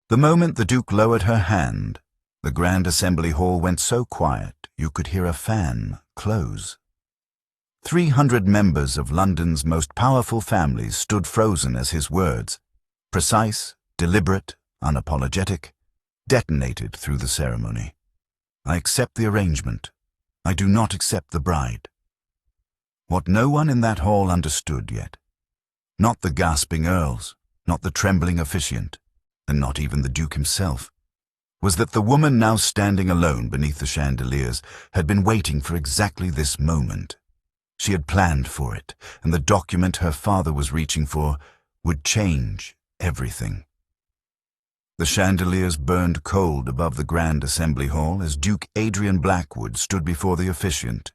The moment the Duke lowered her hand, the Grand Assembly Hall went so quiet you could hear a fan close. 300 members of London's most powerful families stood frozen as his words, precise, deliberate, unapologetic, detonated through the ceremony. I accept the arrangement. I do not accept the bride. What no one in that hall understood yet, not the gasping earls, not the trembling officiant, and not even the Duke himself, was that the woman now standing alone beneath the chandeliers had been waiting for exactly this moment. She had planned for it, and the document her father was reaching for would change everything. The chandeliers burned cold above the Grand Assembly Hall as Duke Adrian Blackwood stood before the officiant,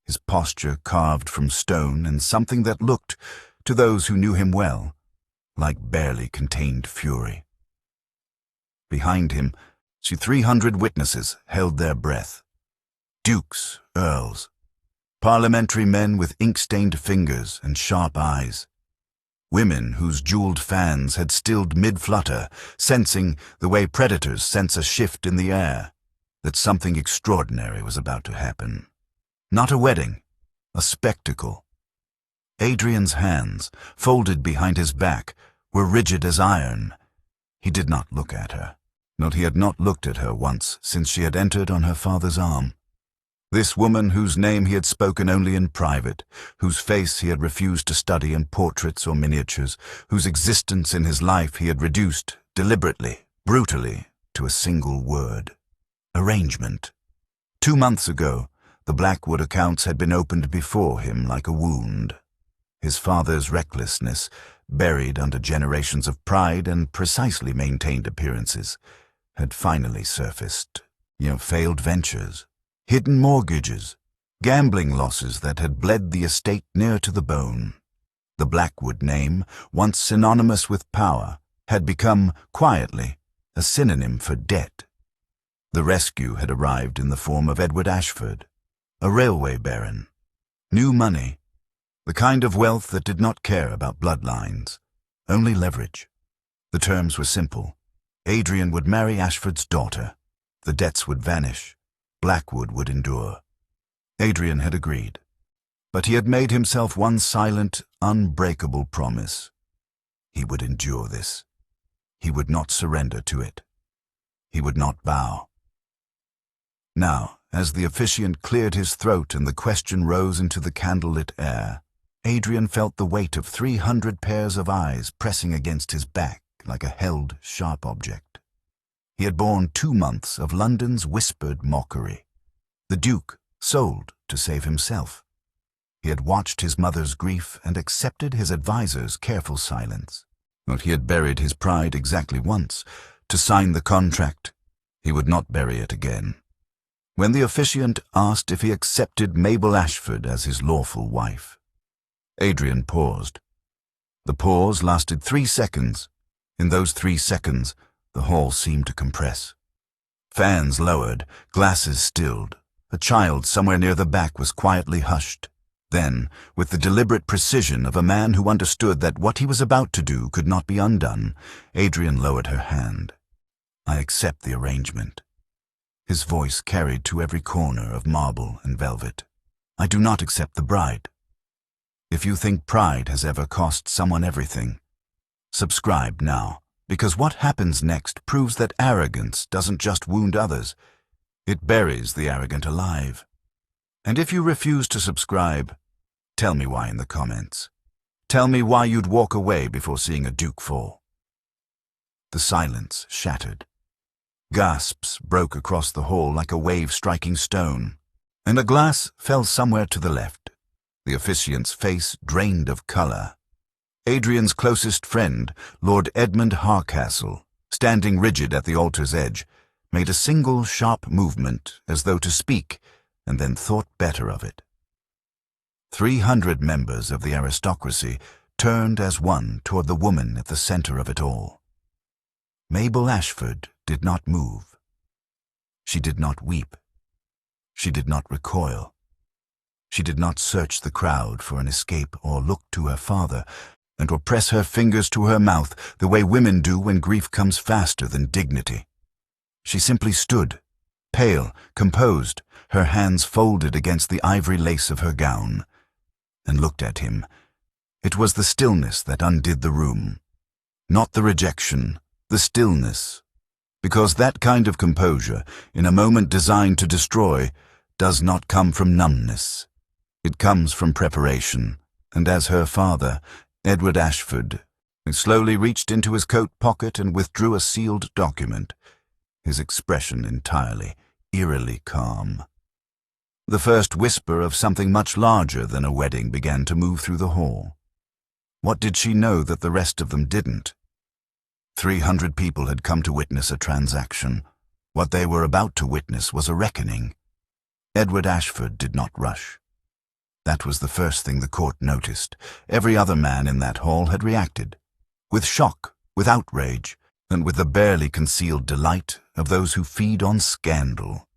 his posture carved from stone and something that looked, to those who knew him well, like barely contained fury. Behind him, 300 witnesses held their breath. Dukes, earls, parliamentary men with ink-stained fingers and sharp eyes, women whose jeweled fans had stilled mid-flutter, sensing the way predators sense a shift in the air, that something extraordinary was about to happen. Not a wedding, a spectacle. Adrian's hands, folded behind his back, were rigid as iron. He did not look at her. Not he had not looked at her once since she had entered on her father's arm. This woman whose name he had spoken only in private, whose face he had refused to study in portraits or miniatures, whose existence in his life he had reduced, deliberately, brutally, to a single word. Arrangement. 2 months ago, the Blackwood accounts had been opened before him like a wound. His father's recklessness, buried under generations of pride and precisely maintained appearances, had finally surfaced. Failed ventures, hidden mortgages, gambling losses that had bled the estate near to the bone. The Blackwood name, once synonymous with power, had become, quietly, a synonym for debt. The rescue had arrived in the form of Edward Ashford, a railway baron. New money, the kind of wealth that did not care about bloodlines, only leverage. The terms were simple. Adrian would marry Ashford's daughter. The debts would vanish. Blackwood would endure. Adrian had agreed. But he had made himself one silent, unbreakable promise. He would endure this. He would not surrender to it. He would not bow. Now, as the officiant cleared his throat and the question rose into the candlelit air, Adrian felt the weight of 300 pairs of eyes pressing against his back like a held, sharp object. He had borne 2 months of London's whispered mockery. The Duke sold to save himself. He had watched his mother's grief and accepted his advisor's careful silence. But he had buried his pride exactly once. To sign the contract, he would not bury it again. When the officiant asked if he accepted Mabel Ashford as his lawful wife, Adrian paused. The pause lasted 3 seconds. In those 3 seconds, the hall seemed to compress. Fans lowered, glasses stilled. A child somewhere near the back was quietly hushed. Then, with the deliberate precision of a man who understood that what he was about to do could not be undone, Adrian lowered her hand. I accept the arrangement. His voice carried to every corner of marble and velvet. I do not accept the bride. If you think pride has ever cost someone everything, subscribe now, because what happens next proves that arrogance doesn't just wound others, it buries the arrogant alive. And if you refuse to subscribe, tell me why in the comments. Tell me why you'd walk away before seeing a duke fall. The silence shattered. Gasps broke across the hall like a wave striking stone, and a glass fell somewhere to the left. The officiant's face drained of colour. Adrian's closest friend, Lord Edmund Harcastle, standing rigid at the altar's edge, made a single sharp movement as though to speak, and then thought better of it. 300 members of the aristocracy turned as one toward the woman at the center of it all. Mabel Ashford did not move. She did not weep. She did not recoil. She did not search the crowd for an escape or look to her father, and or press her fingers to her mouth the way women do when grief comes faster than dignity. She simply stood, pale, composed, her hands folded against the ivory lace of her gown, and looked at him. It was the stillness that undid the room. Not the rejection, the stillness. Because that kind of composure, in a moment designed to destroy, does not come from numbness. It comes from preparation, and as her father, Edward Ashford, slowly reached into his coat pocket and withdrew a sealed document, his expression entirely, eerily calm. The first whisper of something much larger than a wedding began to move through the hall. What did she know that the rest of them didn't? 300 people had come to witness a transaction. What they were about to witness was a reckoning. Edward Ashford did not rush. That was the first thing the court noticed. Every other man in that hall had reacted, with shock, with outrage, and with the barely concealed delight of those who feed on scandal.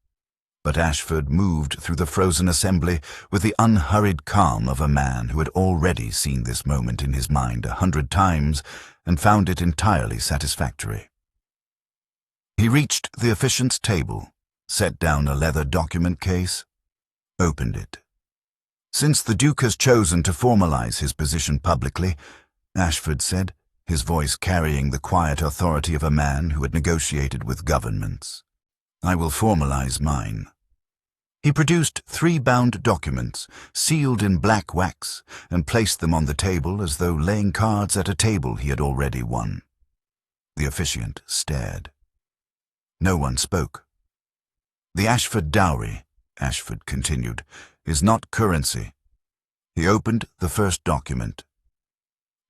But Ashford moved through the frozen assembly with the unhurried calm of a man who had already seen this moment in his mind 100 times and found it entirely satisfactory. He reached the officiant's table, set down a leather document case, opened it. "Since the Duke has chosen to formalize his position publicly," Ashford said, his voice carrying the quiet authority of a man who had negotiated with governments, "I will formalize mine." He produced 3 bound documents, sealed in black wax, and placed them on the table as though laying cards at a table he had already won. The officiant stared. No one spoke. "The Ashford dowry," Ashford continued, "is not currency." He opened the first document.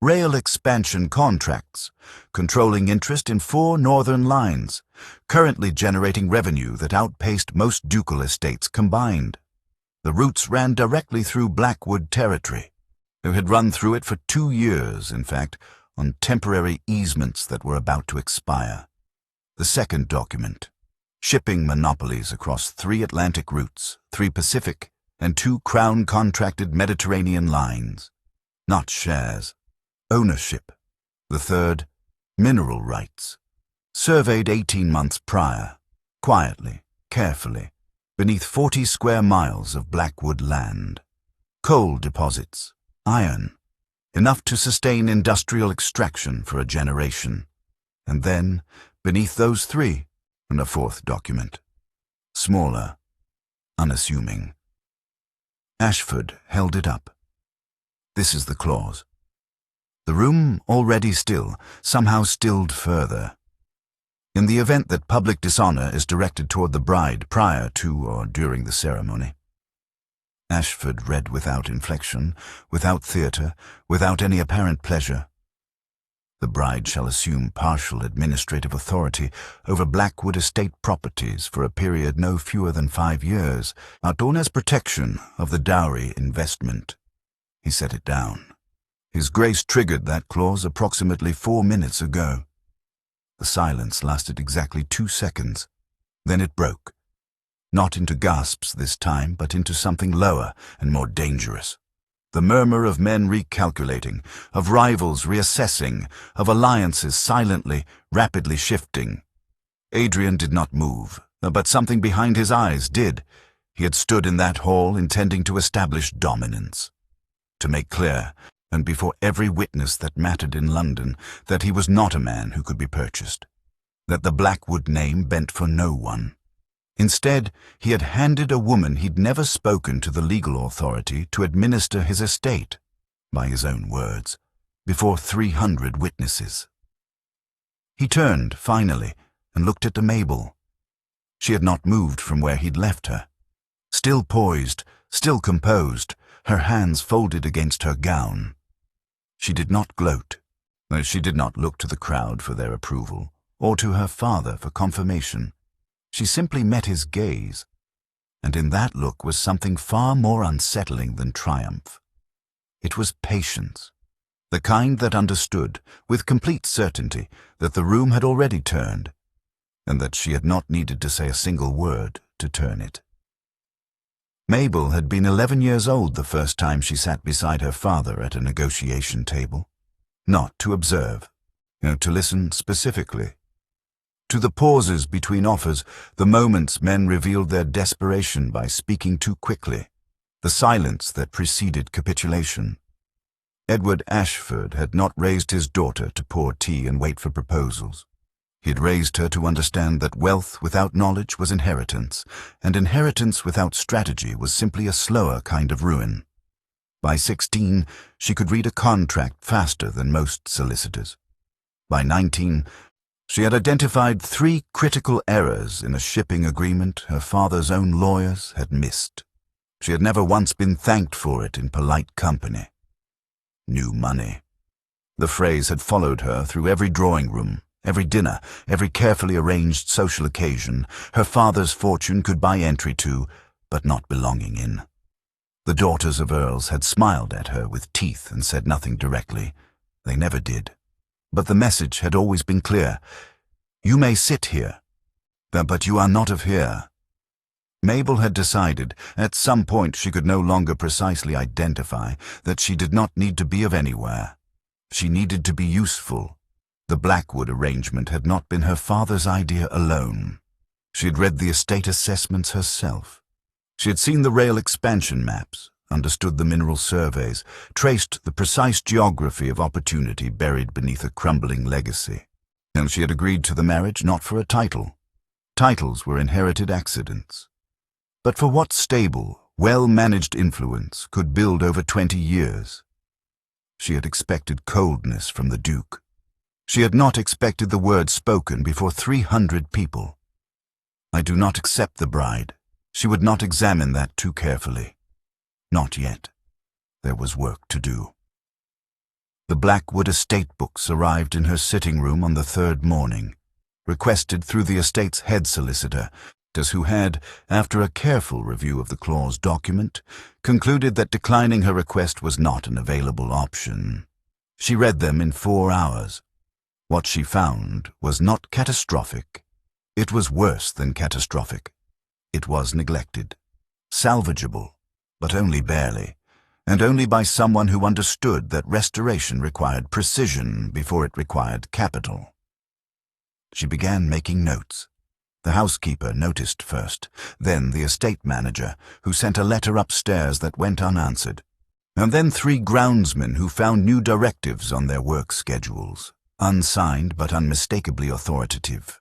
"Rail expansion contracts, controlling interest in 4 northern lines, currently generating revenue that outpaced most ducal estates combined. The routes ran directly through Blackwood territory. They had run through it for 2 years, in fact, on temporary easements that were about to expire. The second document. Shipping monopolies across 3 Atlantic routes, 3 Pacific, and 2 Crown-contracted Mediterranean lines. Not shares. Ownership. The third, mineral rights. Surveyed 18 months prior, quietly, carefully, beneath 40 square miles of Blackwood land. Coal deposits, iron, enough to sustain industrial extraction for a generation. And then, beneath those 3, and a 4th document. Smaller, unassuming. Ashford held it up. "This is the clause." The room, already still, somehow stilled further. In the event that public dishonor is directed toward the bride prior to or during the ceremony. Ashford read without inflection, without theatre, without any apparent pleasure. The bride shall assume partial administrative authority over Blackwood estate properties for a period no fewer than 5 years, known as protection of the dowry investment. He set it down. His Grace triggered that clause approximately 4 minutes ago. The silence lasted exactly 2 seconds. Then it broke. Not into gasps this time, but into something lower and more dangerous. The murmur of men recalculating, of rivals reassessing, of alliances silently, rapidly shifting. Adrian did not move, but something behind his eyes did. He had stood in that hall intending to establish dominance. To make clear, and before every witness that mattered in London, that he was not a man who could be purchased, that the Blackwood name bent for no one. Instead, he had handed a woman he'd never spoken to the legal authority to administer his estate, by his own words, before 300 witnesses. He turned, finally, and looked at Mabel. She had not moved from where he'd left her. Still poised, still composed, her hands folded against her gown. She did not gloat. She did not look to the crowd for their approval, or to her father for confirmation. She simply met his gaze, and in that look was something far more unsettling than triumph. It was patience, the kind that understood, with complete certainty, that the room had already turned, and that she had not needed to say a single word to turn it. Mabel had been 11 years old the first time she sat beside her father at a negotiation table. not to observe, to listen specifically. To the pauses between offers, the moments men revealed their desperation by speaking too quickly, the silence that preceded capitulation. Edward Ashford had not raised his daughter to pour tea and wait for proposals. He had raised her to understand that wealth without knowledge was inheritance, and inheritance without strategy was simply a slower kind of ruin. By 16, she could read a contract faster than most solicitors. By 19, she had identified 3 critical errors in a shipping agreement her father's own lawyers had missed. She had never once been thanked for it in polite company. New money. The phrase had followed her through every drawing room, every dinner, every carefully arranged social occasion her father's fortune could buy entry to, but not belonging in. The daughters of earls had smiled at her with teeth and said nothing directly. They never did. But the message had always been clear. You may sit here, but you are not of here. Mabel had decided, at some point she could no longer precisely identify, that she did not need to be of anywhere. She needed to be useful. The Blackwood arrangement had not been her father's idea alone. She had read the estate assessments herself. She had seen the rail expansion maps, understood the mineral surveys, traced the precise geography of opportunity buried beneath a crumbling legacy. And she had agreed to the marriage not for a title. Titles were inherited accidents. But for what stable, well-managed influence could build over 20 years? She had expected coldness from the Duke. She had not expected the words spoken before 300 people. I do not accept the bride. She would not examine that too carefully. Not yet. There was work to do. The Blackwood estate books arrived in her sitting room on the 3rd morning, requested through the estate's head solicitor, who had, after a careful review of the clause document, concluded that declining her request was not an available option. She read them in 4 hours. What she found was not catastrophic. It was worse than catastrophic. It was neglected, salvageable, but only barely, and only by someone who understood that restoration required precision before it required capital. She began making notes. The housekeeper noticed first, then the estate manager, who sent a letter upstairs that went unanswered, and then 3 groundsmen who found new directives on their work schedules, unsigned but unmistakably authoritative.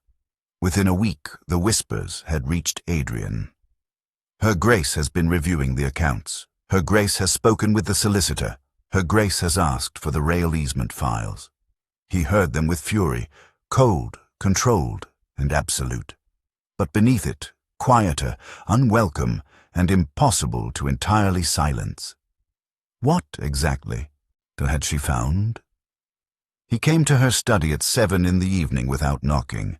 Within a week, the whispers had reached Adrian. Her Grace has been reviewing the accounts. Her Grace has spoken with the solicitor. Her Grace has asked for the rail easement files. He heard them with fury, cold, controlled, and absolute. But beneath it, quieter, unwelcome, and impossible to entirely silence. What, exactly, had she found? He came to her study at 7 in the evening without knocking.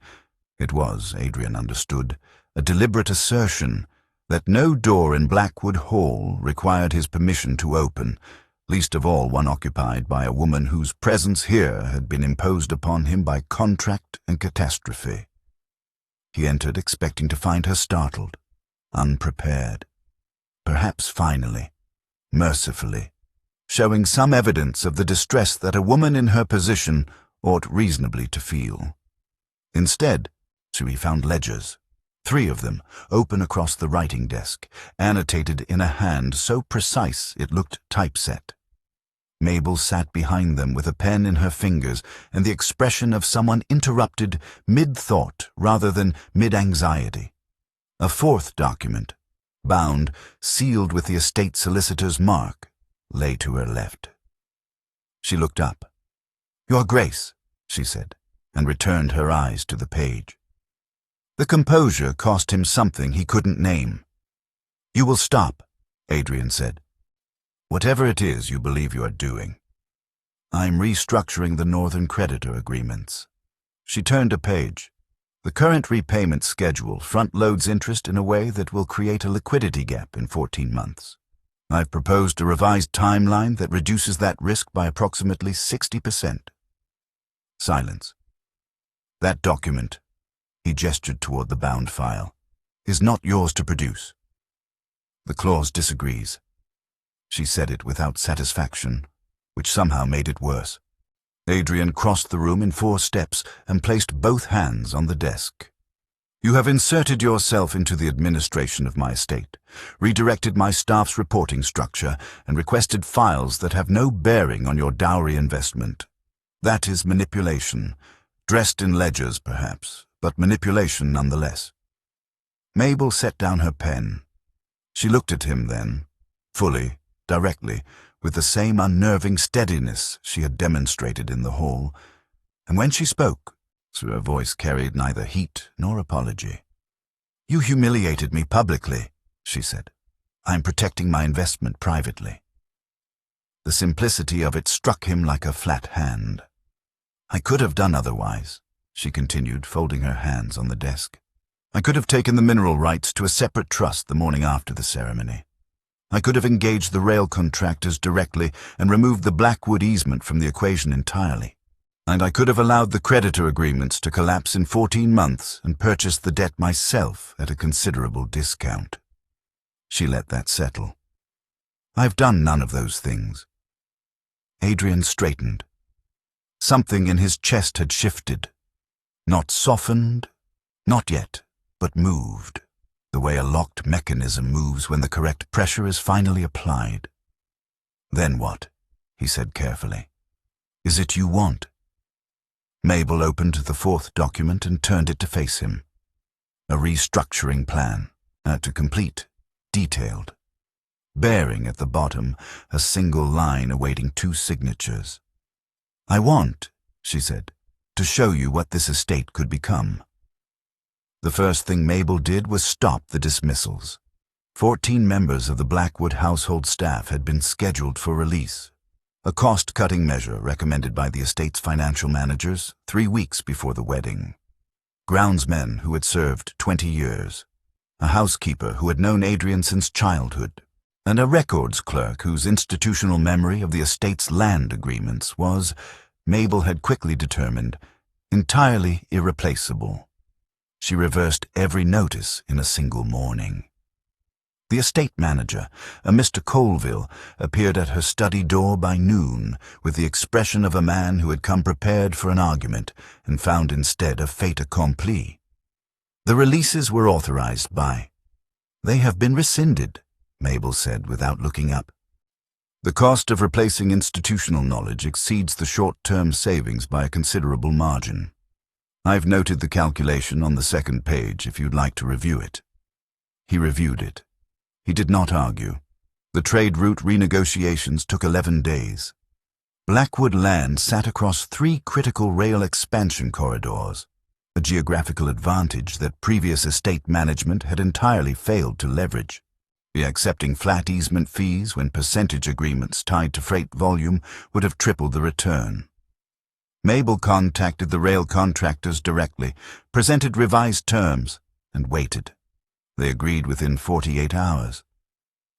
It was, Adrian understood, a deliberate assertion that no door in Blackwood Hall required his permission to open, least of all one occupied by a woman whose presence here had been imposed upon him by contract and catastrophe. He entered expecting to find her startled, unprepared. Perhaps finally, mercifully, showing some evidence of the distress that a woman in her position ought reasonably to feel. Instead, he found ledgers, 3 of them, open across the writing desk, annotated in a hand so precise it looked typeset. Mabel sat behind them with a pen in her fingers and the expression of someone interrupted mid-thought rather than mid-anxiety. A 4th document, bound, sealed with the estate solicitor's mark, lay to her left. She looked up. "Your Grace," she said, and returned her eyes to the page. The composure cost him something he couldn't name. "You will stop," Adrian said. "Whatever it is you believe you are doing. I'm restructuring the Northern creditor agreements." She turned a page. The current repayment schedule front-loads interest in a way that will create a liquidity gap in 14 months. I've proposed a revised timeline that reduces that risk by approximately 60%. Silence. "That document," he gestured toward the bound file, "is not yours to produce." "The clause disagrees." She said it without satisfaction, which somehow made it worse. Adrian crossed the room in 4 steps and placed both hands on the desk. You have inserted yourself into the administration of my estate, redirected my staff's reporting structure, and requested files that have no bearing on your dowry investment. That is manipulation, dressed in ledgers perhaps, but manipulation nonetheless. Mabel set down her pen. She looked at him then, fully, directly, with the same unnerving steadiness she had demonstrated in the hall, and when she spoke, her voice carried neither heat nor apology. You humiliated me publicly, she said. I am protecting my investment privately. The simplicity of it struck him like a flat hand. I could have done otherwise, she continued, folding her hands on the desk. I could have taken the mineral rights to a separate trust the morning after the ceremony. I could have engaged the rail contractors directly and removed the Blackwood easement from the equation entirely. And I could have allowed the creditor agreements to collapse in 14 months and purchased the debt myself at a considerable discount. She let that settle. I've done none of those things. Adrian straightened. Something in his chest had shifted. Not softened, not yet, but moved, the way a locked mechanism moves when the correct pressure is finally applied. Then what? He said carefully. Is it you want? Mabel opened the 4th document and turned it to face him. A restructuring plan, to complete, detailed. Bearing at the bottom, a single line awaiting 2 signatures. I want, she said, to show you what this estate could become. The first thing Mabel did was stop the dismissals. 14 members of the Blackwood household staff had been scheduled for release, a cost-cutting measure recommended by the estate's financial managers 3 weeks before the wedding. Groundsmen who had served 20 years, a housekeeper who had known Adrian since childhood, and a records clerk whose institutional memory of the estate's land agreements was, Mabel had quickly determined, entirely irreplaceable. She reversed every notice in a single morning. The estate manager, a Mr. Colville, appeared at her study door by noon with the expression of a man who had come prepared for an argument and found instead a fait accompli. The releases were authorized by. They have been rescinded, Mabel said without looking up. The cost of replacing institutional knowledge exceeds the short-term savings by a considerable margin. I've noted the calculation on the 2nd page if you'd like to review it. He reviewed it. He did not argue. The trade route renegotiations took 11 days. Blackwood land sat across 3 critical rail expansion corridors, a geographical advantage that previous estate management had entirely failed to leverage. Accepting flat easement fees when percentage agreements tied to freight volume would have tripled the return. Mabel contacted the rail contractors directly, presented revised terms, and waited. They agreed within 48 hours.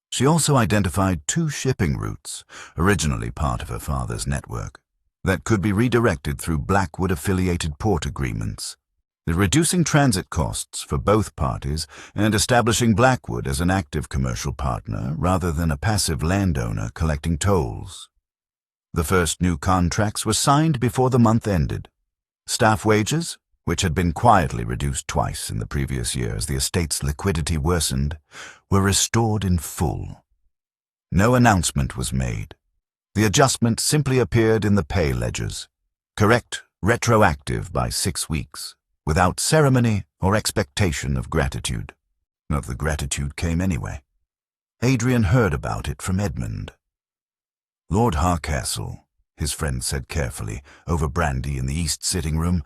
She also identified 2 shipping routes, originally part of her father's network, that could be redirected through Blackwood-affiliated port agreements, reducing transit costs for both parties and establishing Blackwood as an active commercial partner rather than a passive landowner collecting tolls. The first new contracts were signed before the month ended. Staff wages, which had been quietly reduced twice in the previous year as the estate's liquidity worsened, were restored in full. No announcement was made. The adjustment simply appeared in the pay ledgers, correct retroactive by 6 weeks, without ceremony or expectation of gratitude. Of the gratitude came anyway. Adrian heard about it from Edmund. Lord Harcastle, his friend said carefully, over brandy in the east sitting room,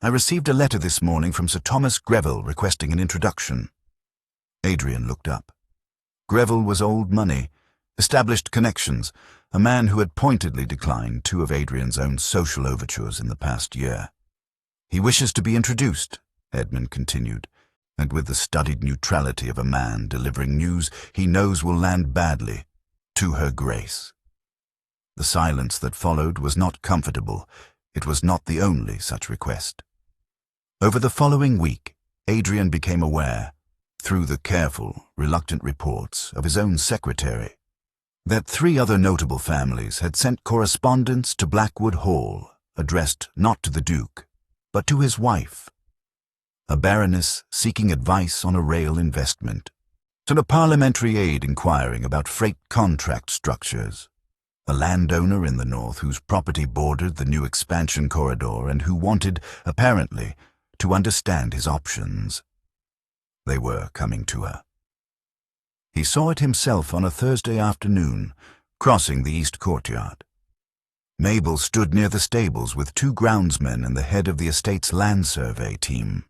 I received a letter this morning from Sir Thomas Greville requesting an introduction. Adrian looked up. Greville was old money, established connections, a man who had pointedly declined 2 of Adrian's own social overtures in the past year. He wishes to be introduced, Edmund continued, and with the studied neutrality of a man delivering news he knows will land badly, to Her Grace. The silence that followed was not comfortable. It was not the only such request. Over the following week, Adrian became aware, through the careful, reluctant reports of his own secretary, that 3 other notable families had sent correspondence to Blackwood Hall addressed not to the Duke, but to his wife. A baroness seeking advice on a rail investment, to a parliamentary aide inquiring about freight contract structures, a landowner in the north whose property bordered the new expansion corridor and who wanted, apparently, to understand his options. They were coming to her. He saw it himself on a Thursday afternoon, crossing the east courtyard. Mabel stood near the stables with 2 groundsmen and the head of the estate's land survey team.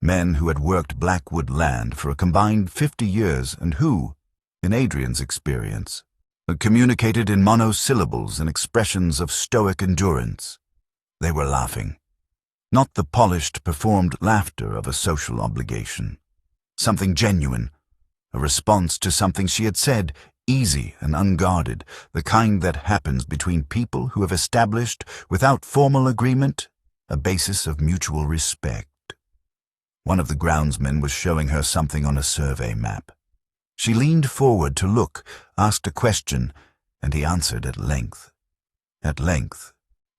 Men who had worked Blackwood land for a combined 50 years and who, in Adrian's experience, had communicated in monosyllables and expressions of stoic endurance. They were laughing. Not the polished, performed laughter of a social obligation. Something genuine, a response to something she had said, easy and unguarded, the kind that happens between people who have established, without formal agreement, a basis of mutual respect. One of the groundsmen was showing her something on a survey map. She leaned forward to look, asked a question, and he answered at length. At length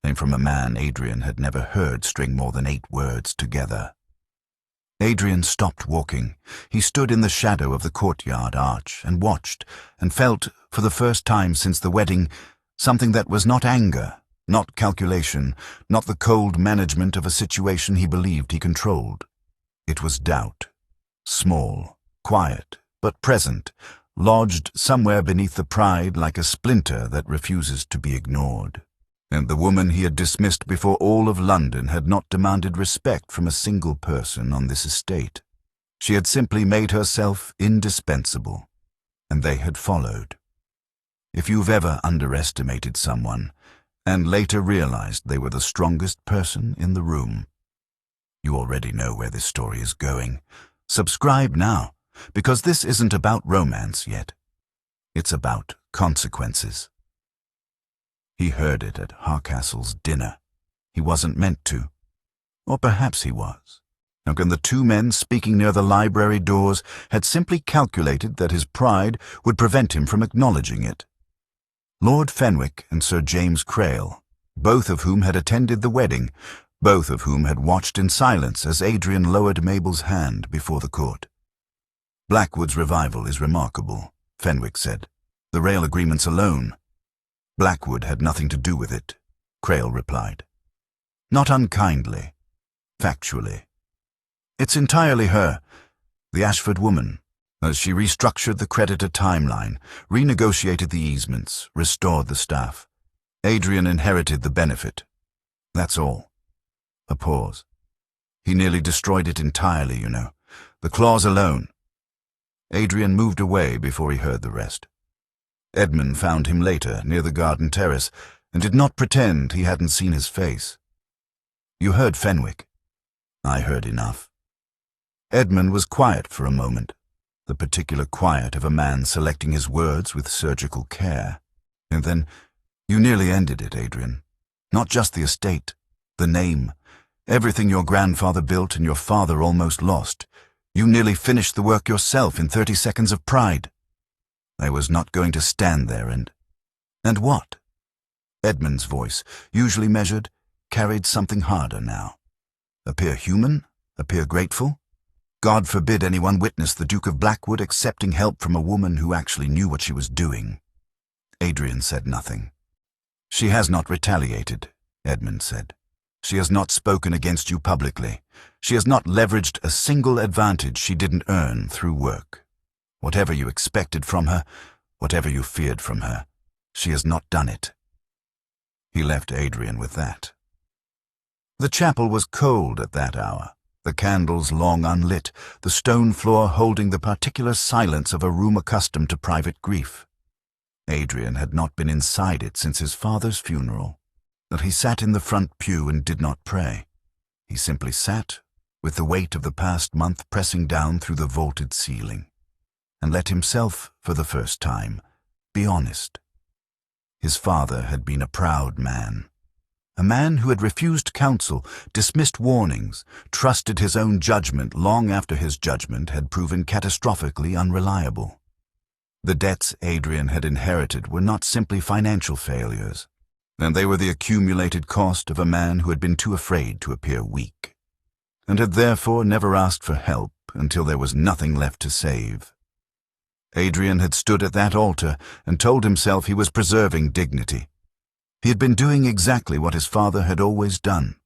came from a man Adrian had never heard string more than 8 words together. Adrian stopped walking. He stood in the shadow of the courtyard arch and watched, and felt, for the first time since the wedding, something that was not anger, not calculation, not the cold management of a situation he believed he controlled. It was doubt, small, quiet, but present, lodged somewhere beneath the pride like a splinter that refuses to be ignored. And the woman he had dismissed before all of London had not demanded respect from a single person on this estate. She had simply made herself indispensable, and they had followed. If you've ever underestimated someone, and later realized they were the strongest person in the room, you already know where this story is going. Subscribe now, because this isn't about romance yet. It's about consequences. He heard it at Harcastle's dinner. He wasn't meant to. Or perhaps he was. And the 2 men speaking near the library doors had simply calculated that his pride would prevent him from acknowledging it. Lord Fenwick and Sir James Crail, both of whom had attended the wedding, both of whom had watched in silence as Adrian lowered Mabel's hand before the court. Blackwood's revival is remarkable, Fenwick said. The rail agreements alone. Blackwood had nothing to do with it, Crail replied. Not unkindly, factually. It's entirely her, the Ashford woman, as she restructured the creditor timeline, renegotiated the easements, restored the staff. Adrian inherited the benefit. That's all. A pause. He nearly destroyed it entirely, you know. The clause alone. Adrian moved away before he heard the rest. Edmund found him later near the garden terrace and did not pretend he hadn't seen his face. You heard Fenwick. I heard enough. Edmund was quiet for a moment, the particular quiet of a man selecting his words with surgical care. And then, you nearly ended it, Adrian. Not just the estate, the name, everything your grandfather built and your father almost lost. You nearly finished the work yourself in 30 seconds of pride. I was not going to stand there and what? Edmund's voice, usually measured, carried something harder now. Appear human? Appear grateful? God forbid anyone witness the Duke of Blackwood accepting help from a woman who actually knew what she was doing. Adrian said nothing. She has not retaliated, Edmund said. She has not spoken against you publicly. She has not leveraged a single advantage she didn't earn through work. Whatever you expected from her, whatever you feared from her, she has not done it. He left Adrian with that. The chapel was cold at that hour, the candles long unlit, the stone floor holding the particular silence of a room accustomed to private grief. Adrian had not been inside it since his father's funeral, but he sat in the front pew and did not pray. He simply sat, with the weight of the past month pressing down through the vaulted ceiling, and let himself, for the first time, be honest. His father had been a proud man, a man who had refused counsel, dismissed warnings, trusted his own judgment long after his judgment had proven catastrophically unreliable. The debts Adrian had inherited were not simply financial failures. and they were the accumulated cost of a man who had been too afraid to appear weak, and had therefore never asked for help until there was nothing left to save. Adrian had stood at that altar and told himself he was preserving dignity. He had been doing exactly what his father had always done.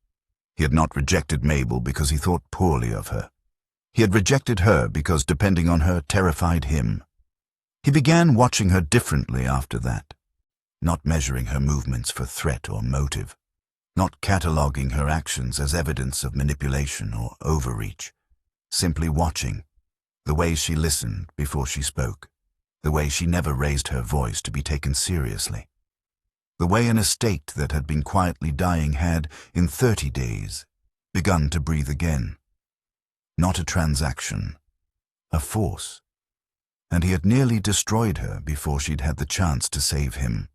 He had not rejected Mabel because he thought poorly of her. He had rejected her because depending on her terrified him. He began watching her differently after that, not measuring her movements for threat or motive, not cataloguing her actions as evidence of manipulation or overreach, simply watching, the way she listened before she spoke, the way she never raised her voice to be taken seriously, the way an estate that had been quietly dying had, in 30 days, begun to breathe again. Not a transaction, a force. And he had nearly destroyed her before she'd had the chance to save him.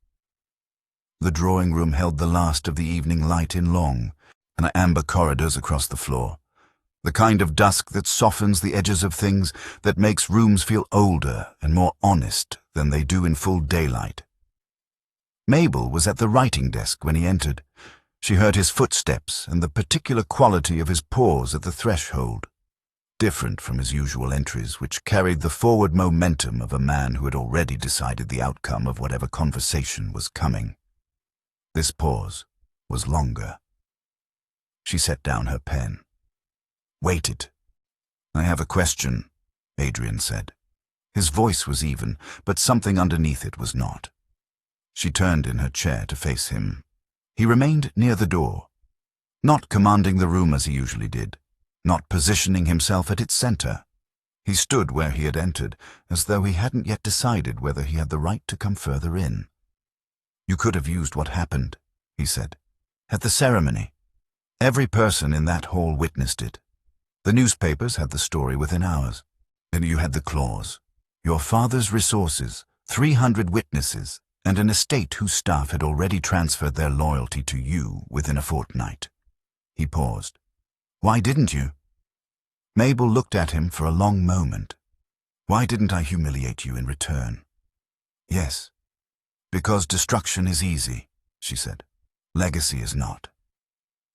The drawing room held the last of the evening light in long, and amber corridors across the floor, the kind of dusk that softens the edges of things, that makes rooms feel older and more honest than they do in full daylight. Mabel was at the writing desk when he entered. She heard his footsteps and the particular quality of his pause at the threshold, different from his usual entries, which carried the forward momentum of a man who had already decided the outcome of whatever conversation was coming. This pause was longer. She set down her pen. Waited. "I have a question," Adrian said. His voice was even, but something underneath it was not. She turned in her chair to face him. He remained near the door, not commanding the room as he usually did, not positioning himself at its center. He stood where he had entered, as though he hadn't yet decided whether he had the right to come further in. "You could have used what happened," he said, "at the ceremony. Every person in that hall witnessed it. The newspapers had the story within hours. And you had the clause. Your father's resources, 300 witnesses, and an estate whose staff had already transferred their loyalty to you within a fortnight." He paused. "Why didn't you?" Mabel looked at him for a long moment. "Why didn't I humiliate you in return?" "Yes, because destruction is easy," she said. "Legacy is not."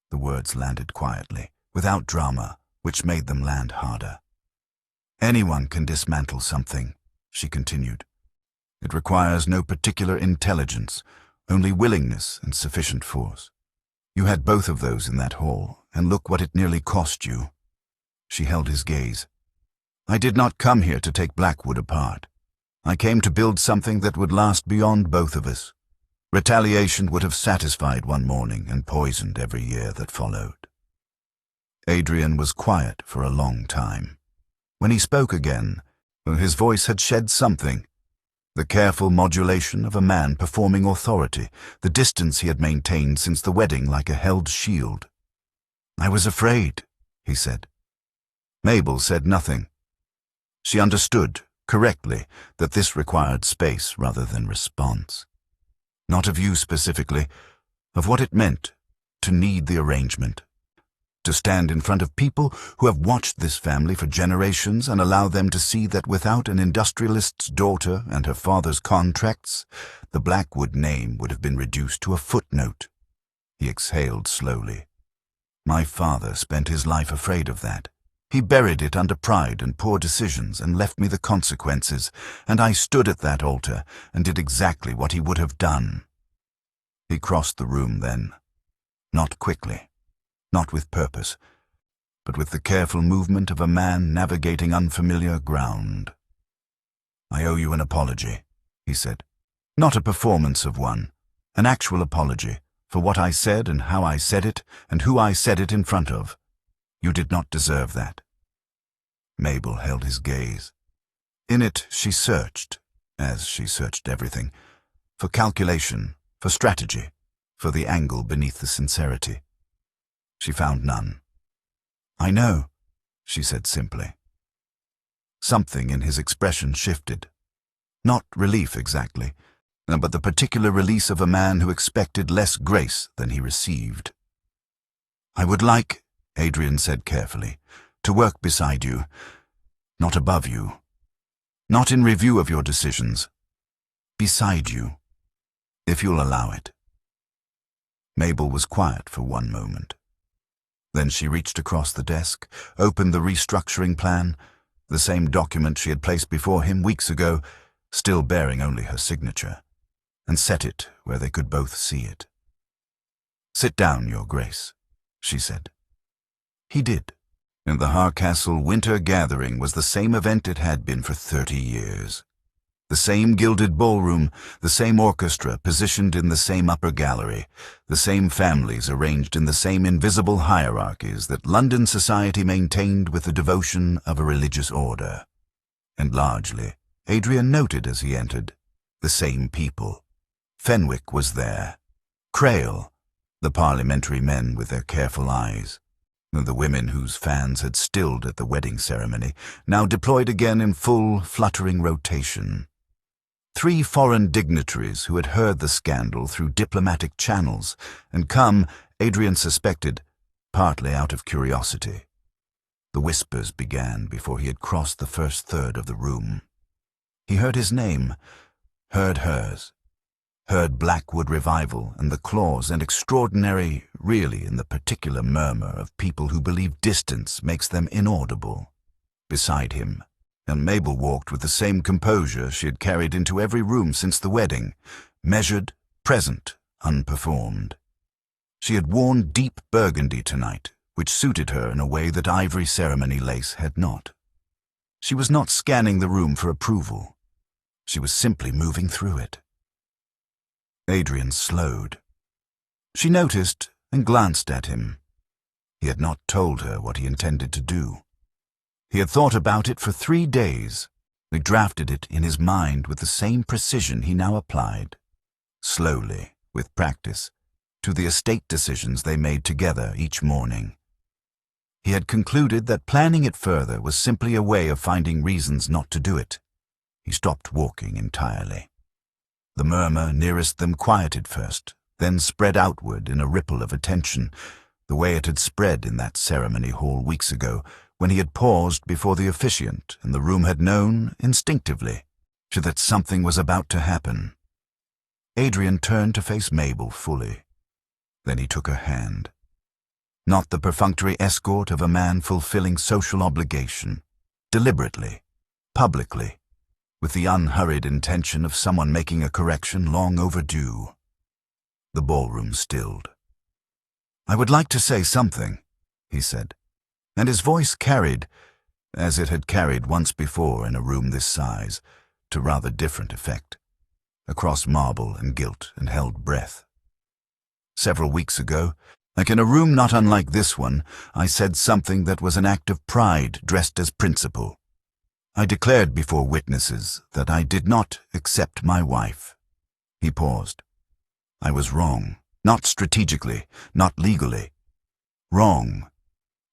The words landed quietly, without drama, which made them land harder. "Anyone can dismantle something," she continued. "It requires no particular intelligence, only willingness and sufficient force. You had both of those in that hall, and look what it nearly cost you." She held his gaze. "I did not come here to take Blackwood apart. I came to build something that would last beyond both of us. Retaliation would have satisfied one morning and poisoned every year that followed." Adrian was quiet for a long time. When he spoke again, his voice had shed something. The careful modulation of a man performing authority, the distance he had maintained since the wedding like a held shield. "I was afraid," he said. Mabel said nothing. She understood, correctly, that this required space rather than response. Not of you specifically, of what it meant to need the arrangement. To stand in front of people who have watched this family for generations and allow them to see that without an industrialist's daughter and her father's contracts, the Blackwood name would have been reduced to a footnote. He exhaled slowly. "My father spent his life afraid of that. He buried it under pride and poor decisions and left me the consequences, and I stood at that altar and did exactly what he would have done." He crossed the room then, not quickly, not with purpose, but with the careful movement of a man navigating unfamiliar ground. "I owe you an apology," he said. "Not a performance of one, an actual apology for what I said and how I said it and who I said it in front of. You did not deserve that." Mabel held his gaze. In it she searched, as she searched everything, for calculation, for strategy, for the angle beneath the sincerity. She found none. "I know," she said simply. Something in his expression shifted. Not relief exactly, but the particular release of a man who expected less grace than he received. "I would like," Adrian said carefully, "to work beside you, not above you, not in review of your decisions, beside you, if you'll allow it." Mabel was quiet for one moment. Then she reached across the desk, opened the restructuring plan, the same document she had placed before him weeks ago, still bearing only her signature, and set it where they could both see it. "Sit down, Your Grace," she said. He did, and the Harcastle Winter Gathering was the same event it had been for 30 years. The same gilded ballroom, the same orchestra positioned in the same upper gallery, the same families arranged in the same invisible hierarchies that London society maintained with the devotion of a religious order. And largely, Adrian noted as he entered, the same people. Fenwick was there. Crail, the parliamentary men with their careful eyes, the women whose fans had stilled at the wedding ceremony, now deployed again in full, fluttering rotation. 3 foreign dignitaries who had heard the scandal through diplomatic channels and come, Adrian suspected, partly out of curiosity. The whispers began before he had crossed the first third of the room. He heard his name, heard hers, heard Blackwood Revival and the clause and extraordinary, really in the particular murmur of people who believe distance makes them inaudible. Beside him, and Mabel walked with the same composure she had carried into every room since the wedding, measured, present, unperformed. She had worn deep burgundy tonight, which suited her in a way that ivory ceremony lace had not. She was not scanning the room for approval. She was simply moving through it. Adrian slowed. She noticed and glanced at him. He had not told her what he intended to do. He had thought about it for 3 days. He drafted it in his mind with the same precision he now applied, slowly, with practice, to the estate decisions they made together each morning. He had concluded that planning it further was simply a way of finding reasons not to do it. He stopped walking entirely. The murmur nearest them quieted first, then spread outward in a ripple of attention, the way it had spread in that ceremony hall weeks ago, when he had paused before the officiant and the room had known, instinctively, that something was about to happen. Adrian turned to face Mabel fully. Then he took her hand. Not the perfunctory escort of a man fulfilling social obligation, deliberately, publicly, with the unhurried intention of someone making a correction long overdue. The ballroom stilled. "I would like to say something," he said, and his voice carried, as it had carried once before in a room this size, to rather different effect, across marble and gilt and held breath. "Several weeks ago, like in a room not unlike this one, I said something that was an act of pride dressed as principle. I declared before witnesses that I did not accept my wife." He paused. "I was wrong, not strategically, not legally. Wrong,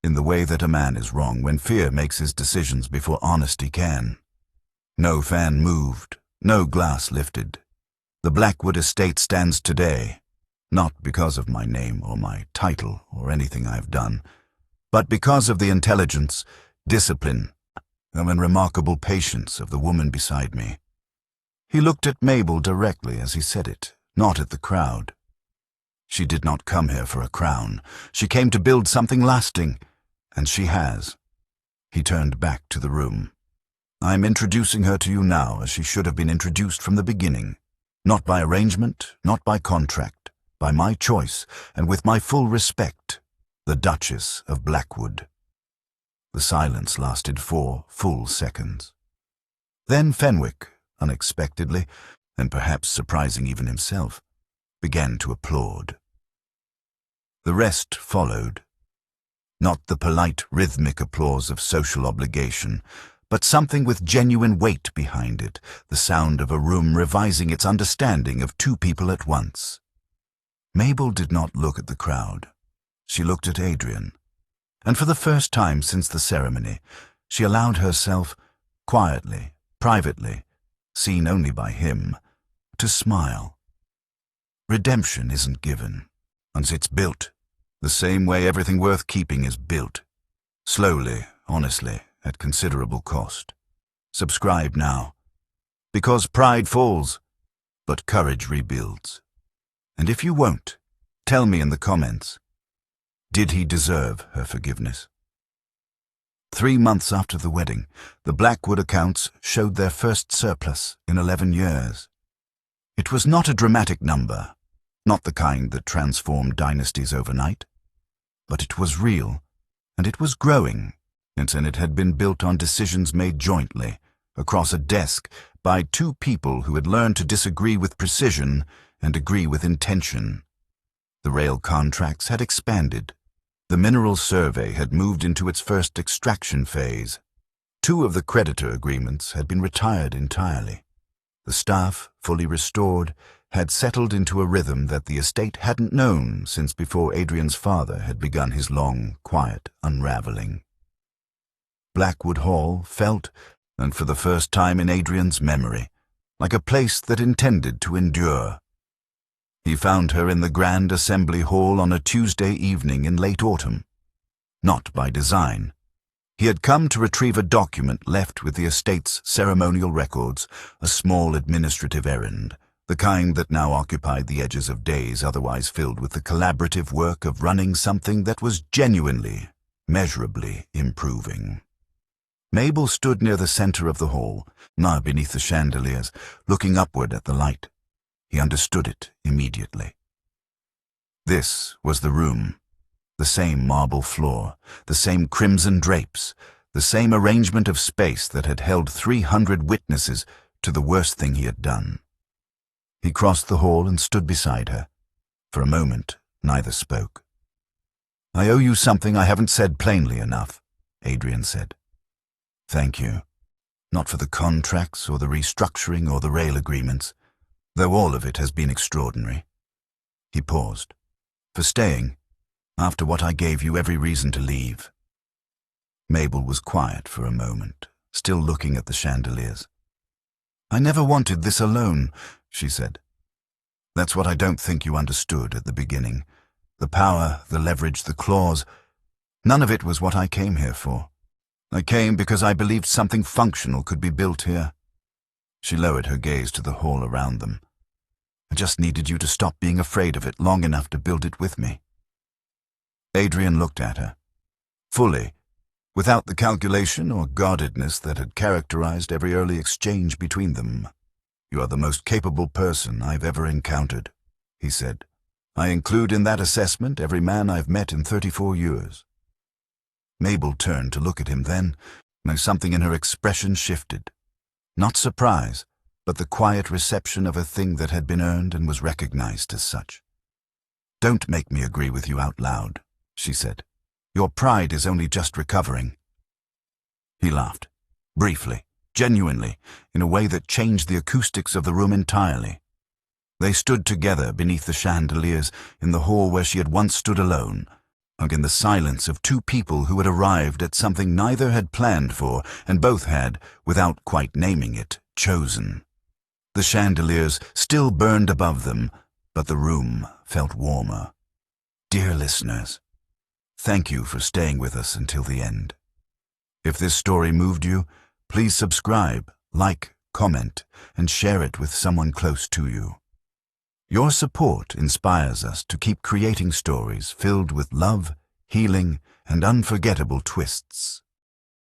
in the way that a man is wrong when fear makes his decisions before honesty can. No fan moved, no glass lifted. The Blackwood estate stands today, not because of my name or my title or anything I've done, but because of the intelligence, discipline, and remarkable patience of the woman beside me." He looked at Mabel directly as he said it, not at the crowd. "She did not come here for a crown. She came to build something lasting, and she has." He turned back to the room. "I am introducing her to you now as she should have been introduced from the beginning, not by arrangement, not by contract, by my choice, and with my full respect, the Duchess of Blackwood." The silence lasted 4 full seconds. Then Fenwick, unexpectedly, and perhaps surprising even himself, began to applaud. The rest followed. Not the polite, rhythmic applause of social obligation, but something with genuine weight behind it, the sound of a room revising its understanding of 2 people at once. Mabel did not look at the crowd. She looked at Adrian. And for the first time since the ceremony, she allowed herself, quietly, privately, seen only by him, to smile. Redemption isn't given, once it's built, the same way everything worth keeping is built. Slowly, honestly, at considerable cost. Subscribe now. Because pride falls, but courage rebuilds. And if you won't, Tell me in the comments, did he deserve her forgiveness? 3 months after the wedding, the Blackwood accounts showed their first surplus in 11 years. It was not a dramatic number, not the kind that transformed dynasties overnight, but it was real, and it was growing, and it had been built on decisions made jointly, across a desk, by two people who had learned to disagree with precision and agree with intention. The rail contracts had expanded. The mineral survey had moved into its first extraction phase. 2 of the creditor agreements had been retired entirely. The staff, fully restored, had settled into a rhythm that the estate hadn't known since before Adrian's father had begun his long, quiet unraveling. Blackwood Hall felt, and for the first time in Adrian's memory, like a place that intended to endure. He found her in the Grand Assembly Hall on a Tuesday evening in late autumn. Not by design. He had come to retrieve a document left with the estate's ceremonial records, a small administrative errand, the kind that now occupied the edges of days otherwise filled with the collaborative work of running something that was genuinely, measurably improving. Mabel stood near the center of the hall, now beneath the chandeliers, looking upward at the light. He understood it immediately. This was the room. The same marble floor, the same crimson drapes, the same arrangement of space that had held 300 witnesses to the worst thing he had done. He crossed the hall and stood beside her. For a moment, neither spoke. "I owe you something I haven't said plainly enough," Adrian said. "Thank you. Not for the contracts or the restructuring or the rail agreements, though all of it has been extraordinary." He paused. "For staying, after what I gave you every reason to leave." Mabel was quiet for a moment, still looking at the chandeliers. "I never wanted this alone," she said. "That's what I don't think you understood at the beginning. The power, the leverage, the claws. None of it was what I came here for. I came because I believed something functional could be built here." She lowered her gaze to the hall around them. "I just needed you to stop being afraid of it long enough to build it with me." Adrian looked at her. Fully, without the calculation or guardedness that had characterized every early exchange between them. "You are the most capable person I've ever encountered," he said. "I include in that assessment every man I've met in 34 years. Mabel turned to look at him then, and something in her expression shifted. Not surprise, but the quiet reception of a thing that had been earned and was recognized as such. "Don't make me agree with you out loud," she said. "Your pride is only just recovering." He laughed, briefly, genuinely, in a way that changed the acoustics of the room entirely. They stood together beneath the chandeliers in the hall where she had once stood alone, hung in the silence of two people who had arrived at something neither had planned for, and both had, without quite naming it, chosen. The chandeliers still burned above them, but the room felt warmer. Dear listeners, thank you for staying with us until the end. If this story moved you, please subscribe, like, comment, and share it with someone close to you. Your support inspires us to keep creating stories filled with love, healing, and unforgettable twists.